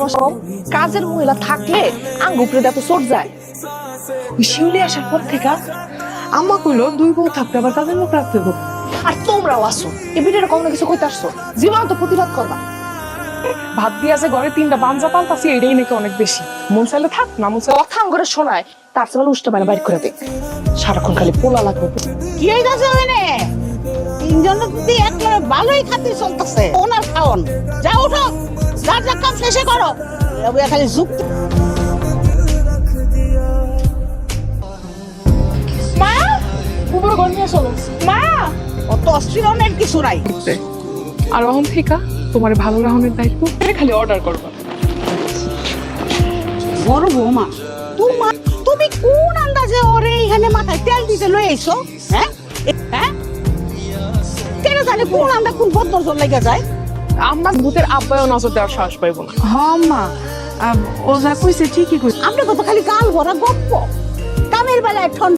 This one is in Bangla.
বসো, কাজের মহিলা থাকলে আঙ্গ উপরে এত চোট যায়। শিউলি আসার পর থেকে আম্মা কইলো 2 বউ থাকতে আবার কাজের মুখ রাখতে হবে। আর তোমরাও আসো, এই ভিডিওটা কখনো কিছু কইতে আসছো, জীবন তো প্রতিবাদ করবা। ভাত দিয়ে আছে ঘরে 3টা বাঞ্জা পাল্টাছি, এটাই নাকি অনেক বেশি। মন চাইলে থাক, না মন চাইলে কথা করে শোনায়, তার চেয়ে উষ্টা বাইরে বাইর করে দেখ। সারাক্ষণ খালি পোলা লাগবে। কি হইতাছে ওইনে? তিনজন যদি একবারে ভালোই খাতি চলতেছে, ওনার খাওন। যা উঠো, যার যা কাম শেষে করো। এবার খালি যুক্তি। মা, উপরে ঘর নিয়ে চলো। মা, অত অস্থিরনের কিছু নাই। আর অহন থেকে তোমার ভালো রাহনের দায়িত্ব, খালি অর্ডার করবা। বড় বৌমা, তুমি কোন আন্দাজে ওরে এখানে মাথায় তেল দিতে লই আইছো? হ্যাঁ হ্যাঁ, কেন জানি কোন আন্দা কোন বদনজর লেগে যায়। আম্মা ভূতের আব্বায়ও নজর দেওয়ার সাহস পাইব না। হ্যাঁ মা, ও যা কইছে ঠিকই কইছে। আমরা কত খালি গাল ভরা গপ্প, কামের বেলায় ঠন